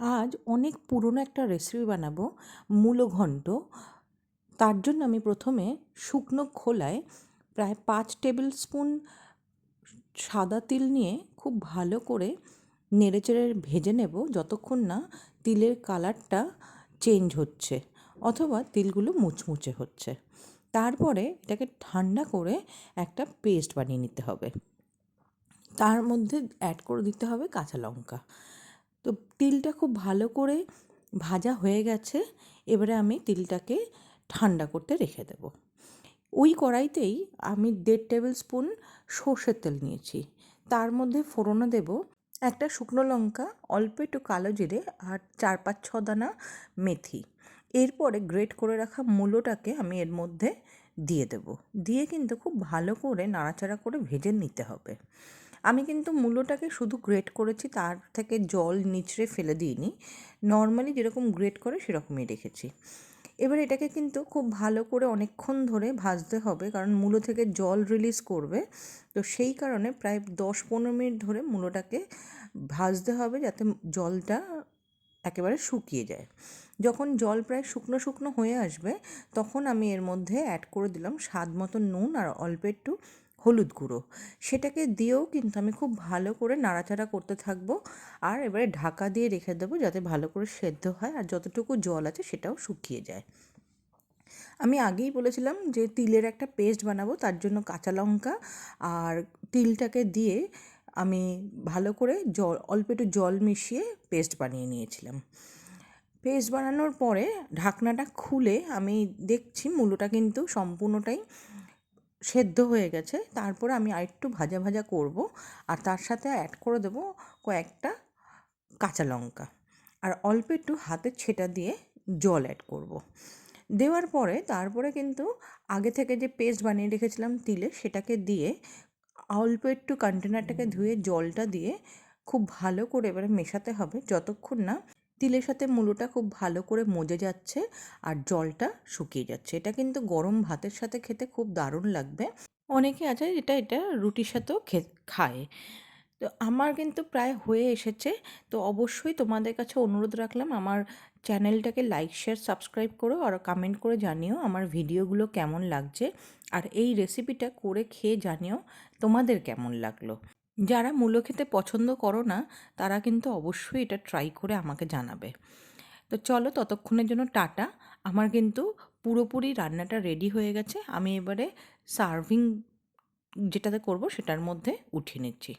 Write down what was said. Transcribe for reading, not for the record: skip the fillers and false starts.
আজ অনেক পুরনো একটা রেসিপি বানাবো, মূলো ঘন্ট। তার জন্য আমি প্রথমে শুকনো খোলায় প্রায় 5 টেবিল স্পুন সাদা তিল নিয়ে খুব ভালো করে নেড়েচেড়ে ভেজে নেব যতক্ষণ না তিলের কালারটা চেঞ্জ হচ্ছে অথবা তিলগুলো মুচমুচে হচ্ছে। তারপরে এটাকে ঠান্ডা করে একটা পেস্ট বানিয়ে নিতে হবে। তার মধ্যে অ্যাড করে দিতে হবে কাঁচা লঙ্কা। তো তিলটা খুব ভালো করে ভাজা হয়ে গেছে। এবারে আমি তিলটাকে ঠান্ডা করতে রেখে দেব। ওই কড়াইতেই আমি 1.5 টেবিল স্পুন সর্ষের তেল নিয়েছি। তার মধ্যে ফোড়নে দেব একটা শুকনো লঙ্কা, অল্প একটু কালো জিরে আর 4-5-6 দানা মেথি। এরপরে গ্রেট করে রাখা মূলোটাকে আমি এর মধ্যে দিয়ে দেব। দিয়ে কিন্তু খুব ভালো করে নাড়াচাড়া করে ভেজে নিতে হবে। আমি কিন্তু মূলোটাকে শুধু গ্রেট করেছি, তার থেকে জল নিচড়ে ফেলে দিইনি। নর্মালি যেরকম গ্রেট করে সেরকমই রেখেছি। এবার এটাকে কিন্তু খুব ভালো করে অনেকক্ষণ ধরে ভাজতে হবে, কারণ মূলো থেকে জল রিলিজ করবে। তো সেই কারণে প্রায় 10-15 মিনিট ধরে মূলোটাকে ভাজতে হবে, যাতে জলটা একেবারে শুকিয়ে যায়। যখন জল প্রায় শুকনো শুকনো হয়ে আসবে, তখন আমি এর মধ্যে অ্যাড করে দিলাম স্বাদ মতো নুন আর অল্প একটু হলুদ গুঁড়ো। সেটাকে দিয়েও কিন্তু আমি খুব ভালো করে নাড়াচাড়া করতে থাকবো। আর এবারে ঢাকা দিয়ে রেখে দেবো যাতে ভালো করে সেদ্ধ হয় আর যতটুকু জল আছে সেটাও শুকিয়ে যায়। আমি আগেই বলেছিলাম যে তিলের একটা পেস্ট বানাবো, তার জন্য কাঁচা লঙ্কা আর তিলটাকে দিয়ে আমি ভালো করে অল্প একটু জল মিশিয়ে পেস্ট বানিয়ে নিয়েছিলাম। পেস্ট বানানোর পরে ঢাকনাটা খুলে আমি দেখছি মূলোটা কিন্তু সম্পূর্ণটাই সেদ্ধ হয়ে গেছে। তারপরে আমি আরেকটু ভাজা ভাজা করব, আর তার সাথে অ্যাড করে দেবো কয়েকটা কাঁচা লঙ্কা আর অল্প একটু হাতের ছেটা দিয়ে জল অ্যাড করব। দেওয়ার পরে তারপরে কিন্তু আগে থেকে যে পেস্ট বানিয়ে রেখেছিলাম তিলে, সেটাকে দিয়ে অল্প একটু কন্টেনারটাকে ধুয়ে জলটা দিয়ে খুব ভালো করে এবারে মেশাতে হবে যতক্ষণ না তিলের সাথে মূলোটা খুব ভালো করে মজে যাচ্ছে আর জলটা শুকিয়ে যাচ্ছে। এটা কিন্তু গরম ভাতের সাথে খেতে খুব দারুণ লাগবে। অনেকে আছে এটা রুটির সাথেও খায়। তো আমার কিন্তু প্রায় হয়ে এসেছে। তো অবশ্যই তোমাদের কাছে অনুরোধ রাখলাম, আমার চ্যানেলটাকে লাইক, শেয়ার, সাবস্ক্রাইব করো আর কমেন্ট করে জানিও আমার ভিডিওগুলো কেমন লাগছে। আর এই রেসিপিটা করে খেয়ে জানিও তোমাদের কেমন লাগলো। যারা মূলো খেতে পছন্দ করো না, তারা কিন্তু অবশ্যই এটা ট্রাই করে আমাকে জানাবে। তো চলো, ততক্ষণের জন্য টাটা। আমার কিন্তু পুরোপুরি রান্নাটা রেডি হয়ে গেছে। আমি এবারে সার্ভিং যেটাতে করব সেটার মধ্যে উঠিয়ে নিচ্ছি।